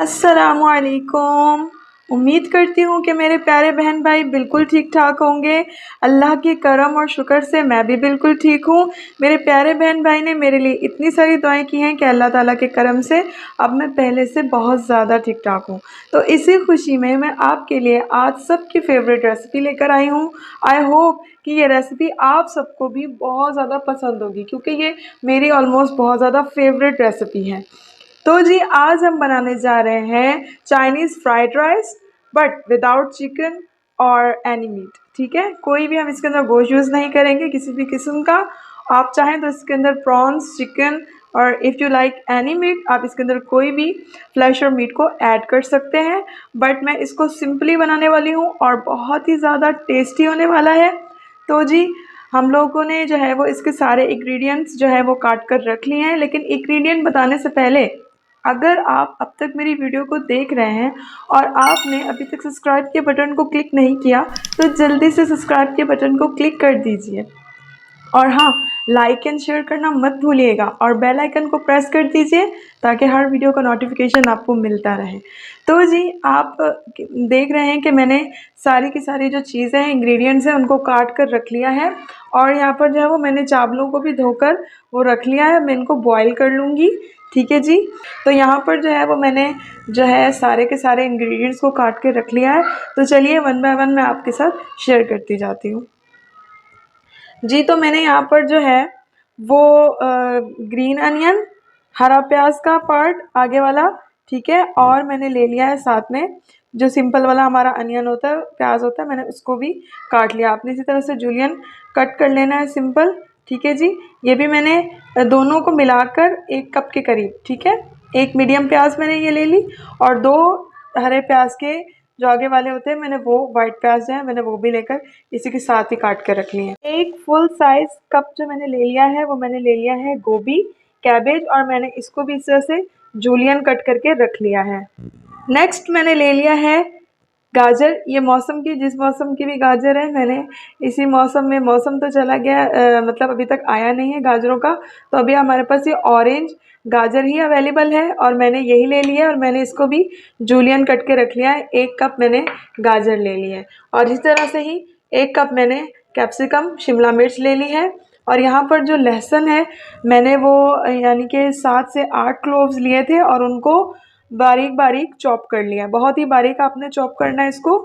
अस्सलामुअलैकुम। उम्मीद करती हूँ कि मेरे प्यारे बहन भाई बिल्कुल ठीक ठाक होंगे। अल्लाह के करम और शुक्र से मैं भी बिल्कुल ठीक हूँ। मेरे प्यारे बहन भाई ने मेरे लिए इतनी सारी दुआएं की हैं कि अल्लाह ताला के करम से अब मैं पहले से बहुत ज़्यादा ठीक ठाक हूँ। तो इसी खुशी में मैं आपके लिए आज सबकी फेवरेट रेसिपी लेकर आई हूँ। आई होप कि ये रेसिपी आप सबको भी बहुत ज़्यादा पसंद होगी, क्योंकि ये मेरी ऑलमोस्ट बहुत ज़्यादा फेवरेट रेसिपी है। तो जी आज हम बनाने जा रहे हैं Chinese fried rice, but without chicken और एनी मीट। ठीक है, कोई भी हम इसके अंदर गोश्त यूज़ नहीं करेंगे किसी भी किस्म का। आप चाहें तो इसके अंदर प्रॉन्स, चिकन और if you like any meat आप इसके अंदर कोई भी फ्लैश और मीट को ऐड कर सकते हैं। बट मैं इसको सिंपली बनाने वाली हूँ और बहुत ही ज़्यादा टेस्टी होने वाला है। तो जी हम लोगों ने जो है वो इसके सारे इंग्रेडिएंट्स जो है वो काट कर रख लिए हैं, लेकिन इंग्रेडिएंट बताने से पहले अगर आप अब तक मेरी वीडियो को देख रहे हैं और आपने अभी तक सब्सक्राइब के बटन को क्लिक नहीं किया तो जल्दी से सब्सक्राइब के बटन को क्लिक कर दीजिए। और हाँ, लाइक एंड शेयर करना मत भूलिएगा और बेल आइकन को प्रेस कर दीजिए ताकि हर वीडियो का नोटिफिकेशन आपको मिलता रहे। तो जी आप देख रहे हैं कि मैंने सारी की सारी जो चीज़ें हैं, इंग्रेडिएंट्स हैं, उनको काट कर रख लिया है। और यहाँ पर जो है वो मैंने चावलों को भी धोकर वो रख लिया है। मैं इनको बॉईल कर लूँगी। ठीक है जी। तो यहाँ पर जो है वो मैंने जो है सारे के सारे इंग्रेडिएंट्स को काट के रख लिया है। तो चलिए वन बाय वन मैं आपके साथ शेयर करती जाती हूँ। जी तो मैंने यहाँ पर जो है वो ग्रीन अनियन, हरा प्याज का पार्ट आगे वाला, ठीक है, और मैंने ले लिया है साथ में जो सिंपल वाला हमारा अनियन होता है, प्याज होता है, मैंने उसको भी काट लिया। आपने इसी तरह से जूलियन कट कर लेना है सिंपल। ठीक है जी। ये भी मैंने दोनों को मिलाकर 1 कप के करीब, ठीक है, एक मीडियम प्याज मैंने ये ले ली और 2 हरे प्याज के जो आगे वाले होते हैं मैंने वो वाइट प्याज जो है मैंने वो भी लेकर इसी के साथ ही काट कर रख लिए हैं। एक फुल साइज कप जो मैंने ले लिया है वो मैंने ले लिया है गोभी, कैबेज, और मैंने इसको भी इस तरह से जूलियन कट करके रख लिया है। नेक्स्ट मैंने ले लिया है गाजर। ये मौसम की, जिस मौसम की भी गाजर है, मैंने इसी मौसम में, मौसम तो चला गया मतलब अभी तक आया नहीं है गाजरों का, तो अभी हमारे पास ये ऑरेंज गाजर ही अवेलेबल है और मैंने यही ले लिया है और मैंने इसको भी जूलियन कट के रख लिया है। 1 कप मैंने गाजर ले ली है और इस तरह से ही 1 कप मैंने कैप्सिकम, शिमला मिर्च ले ली है। और यहाँ पर जो लहसुन है मैंने वो यानी कि 7 से 8 क्लोव्स लिए थे और उनको बारीक बारीक चॉप कर लिया। बहुत ही बारीक आपने चॉप करना है इसको।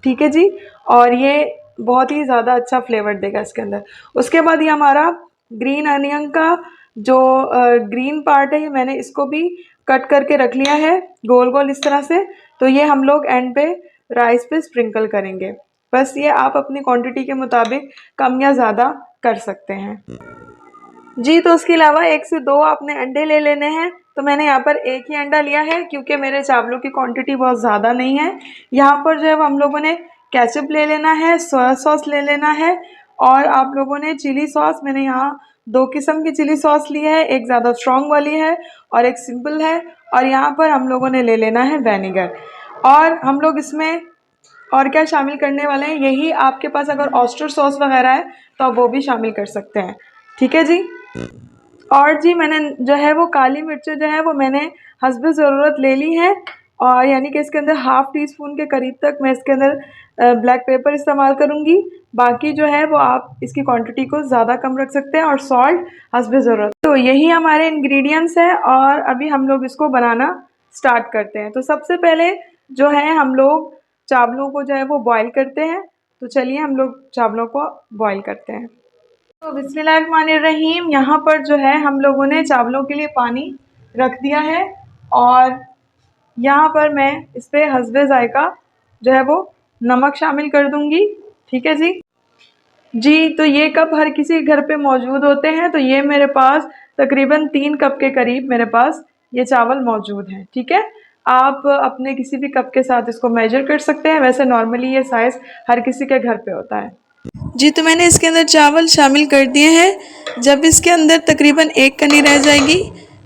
ठीक है जी। और ये बहुत ही ज़्यादा अच्छा फ्लेवर देगा इसके अंदर। उसके बाद ये हमारा ग्रीन अनियन का जो ग्रीन पार्ट है, ये मैंने इसको भी कट करके रख लिया है गोल गोल इस तरह से। तो ये हम लोग एंड पे राइस पे स्प्रिंकल करेंगे। बस ये आप अपनी क्वांटिटी के मुताबिक कम या ज़्यादा कर सकते हैं जी। तो उसके अलावा 1 से 2 आपने अंडे ले लेने हैं। तो मैंने यहाँ पर 1 ही अंडा लिया है क्योंकि मेरे चावलों की क्वांटिटी बहुत ज़्यादा नहीं है। यहाँ पर जो है हम लोगों ने केचप ले लेना है, सोया सॉस ले लेना है और आप लोगों ने चिली सॉस, मैंने यहाँ 2 किस्म की चिली सॉस ली है, एक ज़्यादा स्ट्रॉन्ग वाली है और एक सिंपल है। और यहाँ पर हम लोगों ने ले लेना है वेनेगर। और हम लोग इसमें और क्या शामिल करने वाले हैं, यही आपके पास अगर ऑयस्टर सॉस वगैरह है तो आप वो भी शामिल कर सकते हैं। ठीक है जी। और जी मैंने जो है वो काली मिर्चें जो है वो मैंने हस्बे ज़रूरत ले ली है और यानी कि इसके अंदर हाफ़ टी स्पून के करीब तक मैं इसके अंदर ब्लैक पेपर इस्तेमाल करूँगी। बाकी जो है वो आप इसकी क्वांटिटी को ज़्यादा कम रख सकते हैं और सॉल्ट हस्बे ज़रूरत। तो यही हमारे इंग्रेडिएंट्स हैं और अभी हम लोग इसको बनाना स्टार्ट करते हैं। तो सबसे पहले जो है हम लोग चावलों को जो है वो बॉईल करते हैं। तो चलिए हम लोग चावलों को बॉईल करते हैं। तो बिस्मिल्लाहिर्रहमानिर्रहीम, यहाँ पर जो है हम लोगों ने चावलों के लिए पानी रख दिया है और यहाँ पर मैं इस पर हस्बे ज़ायक़ा जो है वो नमक शामिल कर दूँगी। ठीक है जी। जी तो ये कप हर किसी घर पे मौजूद होते हैं, तो ये मेरे पास तकरीबन 3 कप के करीब मेरे पास ये चावल मौजूद हैं। ठीक है, आप अपने किसी भी कप के साथ इसको मेजर कर सकते हैं। वैसे नॉर्मली ये साइज़ हर किसी के घर पे होता है। जी तो मैंने इसके अंदर चावल शामिल कर दिए हैं। जब इसके अंदर तकरीबन 1 कनी रह जाएगी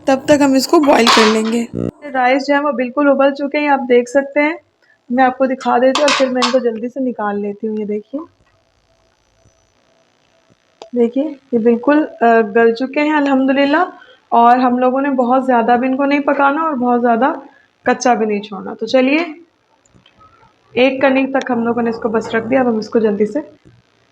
तब तक हम इसको बॉईल कर लेंगे। राइस जो है वो बिल्कुल उबल चुके हैं, आप देख सकते हैं। मैं आपको दिखा देती हूँ और फिर मैं इनको जल्दी से निकाल लेती हूँ। ये देखिए, देखिए ये बिल्कुल गल चुके हैं अल्हम्दुलिल्लाह। और हम लोगों ने बहुत ज़्यादा भी इनको नहीं पकाना और बहुत ज़्यादा कच्चा भी नहीं छोड़ना। तो चलिए, एक कनी तक हम लोगों ने इसको बस रख दिया। अब हम इसको जल्दी से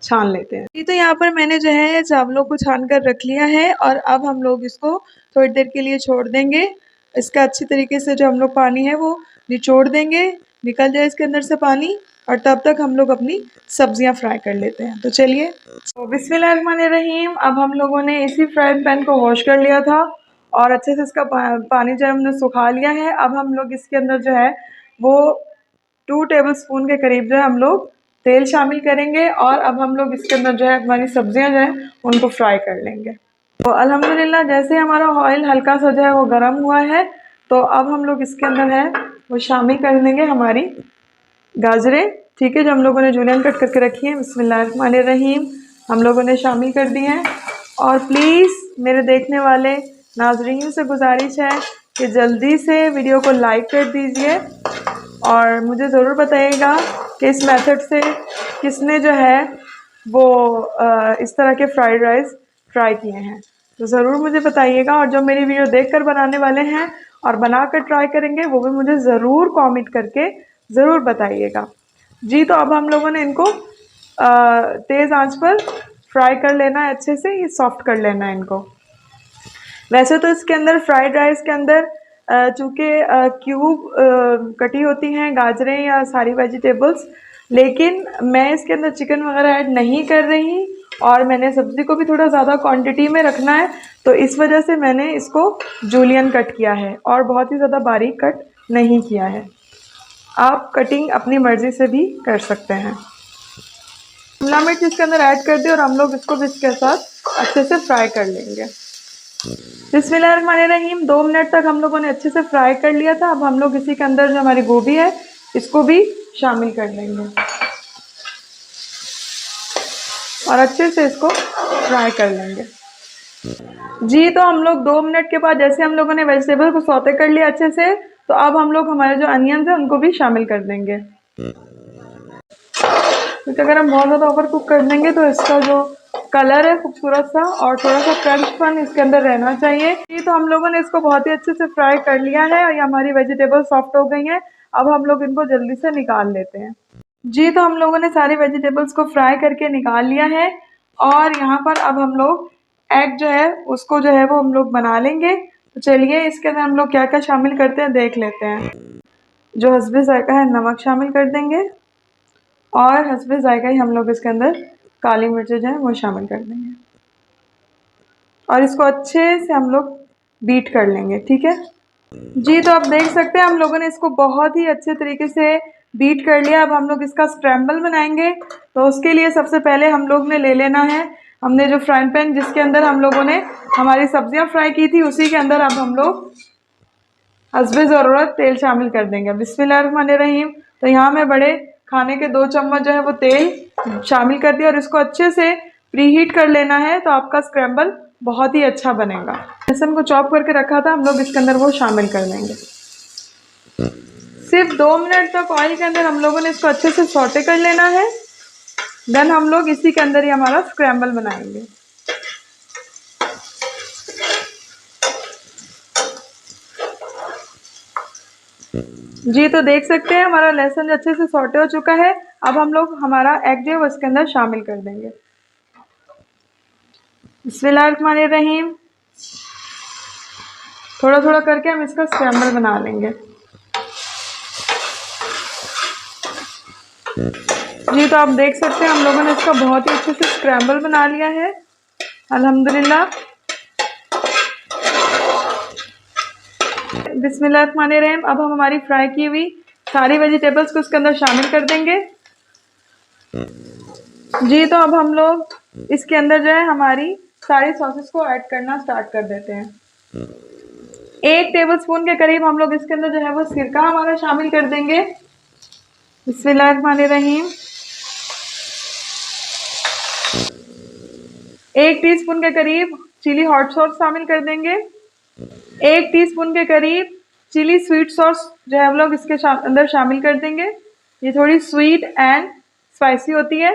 छान लेते हैं। ये तो यहाँ पर मैंने जो है चावलों को छान कर रख लिया है और अब हम लोग इसको थोड़ी देर के लिए छोड़ देंगे। इसका अच्छी तरीके से जो हम लोग पानी है वो निचोड़ देंगे, निकल जाए इसके अंदर से पानी, और तब तक हम लोग अपनी सब्जियां फ्राई कर लेते हैं। तो चलिए, तो बिस्मिल्लाहिर्रहमानिर्रहीम। अब हम लोगों ने इसी फ्राइंग पैन को वॉश कर लिया था और अच्छे से इसका पानी जो है हमने सुखा लिया है। अब हम लोग इसके अंदर जो है वो 2 टेबलस्पून के करीब जो है हम लोग तेल शामिल करेंगे और अब हम लोग इसके अंदर जो है हमारी सब्जियां जो है उनको फ्राई कर लेंगे। तो अल्हम्दुलिल्लाह जैसे हमारा ऑयल हल्का सा जो है वो गर्म हुआ है, तो अब हम लोग इसके अंदर है वो शामिल कर देंगे हमारी गाजरें, ठीक है, जो हम लोगों ने जूलियन कट करके रखी है। बिस्मिल्लाहिर्रहमानिर्रहीम, हम लोगों ने शामिल कर दी हैं। और प्लीज़ मेरे देखने वाले नाज़रीन से गुजारिश है कि जल्दी से वीडियो को लाइक कर दीजिए और मुझे ज़रूर बताइएगा कि इस मेथड से किसने जो है वो इस तरह के फ्राइड राइस ट्राई किए हैं। तो ज़रूर मुझे बताइएगा, और जो मेरी वीडियो देखकर बनाने वाले हैं और बनाकर ट्राई करेंगे वो भी मुझे ज़रूर कमेंट करके ज़रूर बताइएगा। जी, तो अब हम लोगों ने इनको तेज़ आंच पर फ्राई कर लेना है, अच्छे से ये सॉफ्ट कर लेना है इनको। वैसे तो इसके अंदर फ्राइड राइस के अंदर चूँकि क्यूब कटी होती हैं गाजरें या सारी वेजिटेबल्स, लेकिन मैं इसके अंदर चिकन वगैरह ऐड नहीं कर रही और मैंने सब्ज़ी को भी थोड़ा ज़्यादा क्वांटिटी में रखना है, तो इस वजह से मैंने इसको जूलियन कट किया है और बहुत ही ज़्यादा बारीक कट नहीं किया है। आप कटिंग अपनी मर्ज़ी से भी कर सकते हैं। शिमला मिर्च इसके अंदर ऐड कर दिए और हम लोग इसको भी इसके साथ अच्छे से फ्राई कर लेंगे। बिस्मिल्लाहिर्रहमानिर्रहीम, 2 मिनट तक हम लोगों ने अच्छे से फ्राई कर लिया था। अब हम लोग इसी के अंदर जो हमारी गोभी है इसको भी शामिल कर लेंगे और अच्छे से इसको फ्राई कर लेंगे। जी, तो हम लोग 2 मिनट के बाद जैसे हम लोगों ने वेजिटेबल को सौते कर लिया अच्छे से, तो अब हम लोग हमारे जो अनियंस है उनको भी शामिल कर देंगे, क्योंकि अगर हम बहुत ज़्यादा ओवर कुक कर देंगे तो इसका जो कलर है खूबसूरत सा और थोड़ा सा क्रंचपन इसके अंदर रहना चाहिए। ये तो हम लोगों ने इसको बहुत ही अच्छे से फ्राई कर लिया है और ये हमारी वेजिटेबल सॉफ्ट हो गई हैं। अब हम लोग इनको जल्दी से निकाल लेते हैं। जी, तो हम लोगों ने सारी वेजिटेबल्स को फ्राई करके निकाल लिया है और यहाँ पर अब हम लोग एग जो है उसको जो है वो हम लोग बना लेंगे। तो चलिए, इसके अंदर हम लोग क्या क्या शामिल करते हैं देख लेते हैं। जो हस्बे ज़ायक़ा है नमक शामिल कर देंगे और हस्बे ज़ायक़ा ही हम लोग इसके अंदर काली मिर्चें जो है वो शामिल कर देंगे और इसको अच्छे से हम लोग बीट कर लेंगे, ठीक है। जी, तो आप देख सकते हैं हम लोगों ने इसको बहुत ही अच्छे तरीके से बीट कर लिया। अब हम लोग इसका स्क्रैम्बल बनाएंगे, तो उसके लिए सबसे पहले हम लोग ने ले लेना है, हमने जो फ्राइंग पैन जिसके अंदर हम लोगों ने हमारी सब्जियां फ्राई की थी उसी के अंदर अब हम लोग हस्बे ज़रूरत तेल शामिल कर देंगे। बिस्मिल्लाहिर्रहमानिर्रहीम, तो यहाँ मैं बड़े खाने के 2 चम्मच जो है वो तेल शामिल कर दिया और इसको अच्छे से प्रीहीट कर लेना है, तो आपका स्क्रैम्बल बहुत ही अच्छा बनेगा। लहसुन को चॉप करके रखा था हम लोग इसके अंदर वो शामिल कर देंगे। सिर्फ 2 मिनट तक ऑयल के अंदर हम लोगों ने इसको अच्छे से सौटे कर लेना है। देन हम लोग इसी के अंदर ही हमारा स्क्रैम्बल बनाएंगे। जी, तो देख सकते हैं हमारा लहसुन अच्छे से सौटे हो चुका है। अब हम लोग हमारा एग जो है वो इसके अंदर शामिल कर देंगे। बिस्मिल्लाहिर्रहमानिर्रहीम, थोड़ा थोड़ा करके हम इसका स्क्रैम्बल बना लेंगे। जी, तो आप देख सकते हैं हम लोगों ने इसका बहुत ही अच्छे से स्क्रैम्बल बना लिया है अल्हम्दुलिल्लाह। बिस्मिल्लाहिर्रहमानिर्रहीम, अब हम हमारी फ्राई की हुई सारी वेजिटेबल्स को इसके अंदर शामिल कर देंगे। जी, तो अब हम लोग इसके अंदर जो है हमारी सारी सॉसेस को ऐड करना स्टार्ट कर देते हैं। 1 टेबलस्पून के करीब हम लोग इसके अंदर जो है वो सिरका हमारा शामिल कर देंगे। बिस्मिल्लाहिर्रहमानिर्रहीम, 1 टीस्पून के करीब चिली हॉट सॉस शामिल कर देंगे। 1 टीस्पून के करीब चिली स्वीट सॉस जो है हम लोग इसके अंदर शामिल कर देंगे। ये थोड़ी स्वीट एंड स्पाइसी होती है।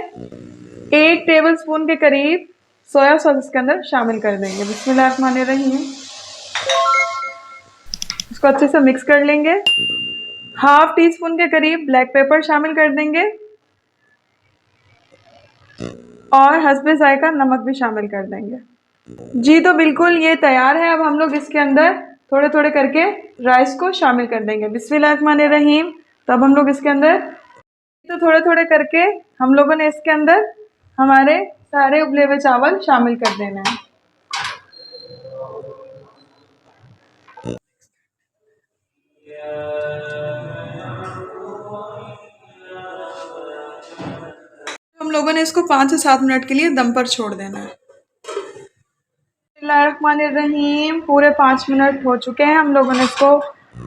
1 टेबलस्पून के करीब सोया सॉस इसके अंदर शामिल कर देंगे। बिस्मिल्लाहिर्रहमानिर्रहीम, इसको अच्छे से मिक्स कर लेंगे। हाफ टी स्पून के करीब ब्लैक पेपर शामिल कर देंगे और हस्बे जायका नमक भी शामिल कर देंगे। जी तो बिल्कुल ये तैयार है। अब हम लोग इसके अंदर थोड़े थोड़े करके राइस को शामिल कर देंगे। बिस्मिल्लाहिर्रहमानिर्रहीम। तो अब हम लोग इसके अंदर तो थोड़े थोड़े करके हम लोगों ने इसके अंदर हमारे सारे उबले हुए चावल शामिल कर देना है। हम लोगों ने इसको 5 से 7 मिनट के लिए दम पर छोड़ देना है। बिस्मिल्लाहिर्रहमानिर्रहीम। पूरे 5 मिनट हो चुके हैं। हम लोगों ने इसको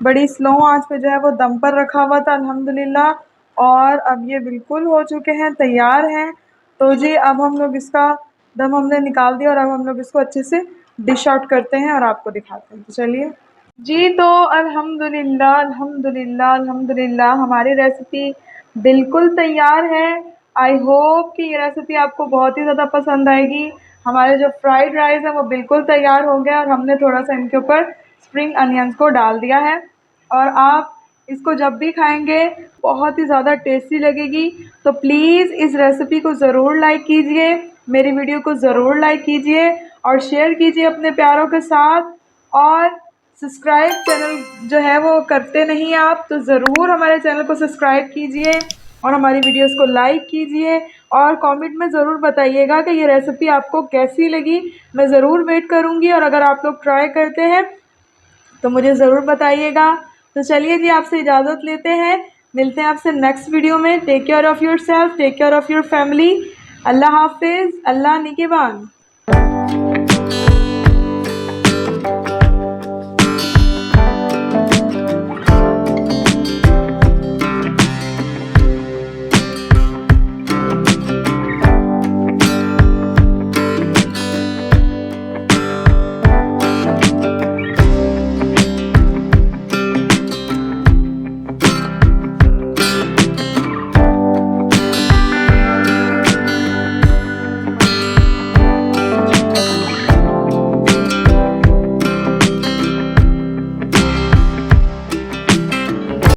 बड़ी स्लो आंच पे जो है वो दम पर रखा हुआ था अल्हम्दुलिल्लाह। और अब ये बिल्कुल हो चुके हैं, तैयार हैं। तो जी अब हम लोग इसका दम हमने निकाल दिया और अब हम लोग इसको अच्छे से डिश आउट करते हैं और आपको दिखाते हैं। तो चलिए जी। तो अल्हम्दुलिल्लाह अल्हम्दुलिल्लाह अल्हम्दुलिल्लाह हमारी रेसिपी बिल्कुल तैयार है। आई होप कि ये रेसिपी आपको बहुत ही ज़्यादा पसंद आएगी। हमारे जो फ्राइड राइस है वो बिल्कुल तैयार हो गया और हमने थोड़ा सा इनके ऊपर स्प्रिंग अनियंस को डाल दिया है। और आप इसको जब भी खाएंगे बहुत ही ज़्यादा टेस्टी लगेगी। तो प्लीज़ इस रेसिपी को ज़रूर लाइक कीजिए, मेरी वीडियो को ज़रूर लाइक कीजिए और शेयर कीजिए अपने प्यारों के साथ। और सब्सक्राइब चैनल जो है वो करते नहीं आप, तो ज़रूर हमारे चैनल को सब्सक्राइब कीजिए और हमारी वीडियोस को लाइक कीजिए और कमेंट में ज़रूर बताइएगा कि ये रेसिपी आपको कैसी लगी। मैं ज़रूर वेट करूँगी और अगर आप लोग ट्राई करते हैं तो मुझे ज़रूर बताइएगा। तो चलिए जी आपसे इजाज़त लेते हैं, मिलते हैं आपसे नेक्स्ट वीडियो में। Take care of yourself, take care of your family. Allah हाफिज़, अल्लाह निगहबान।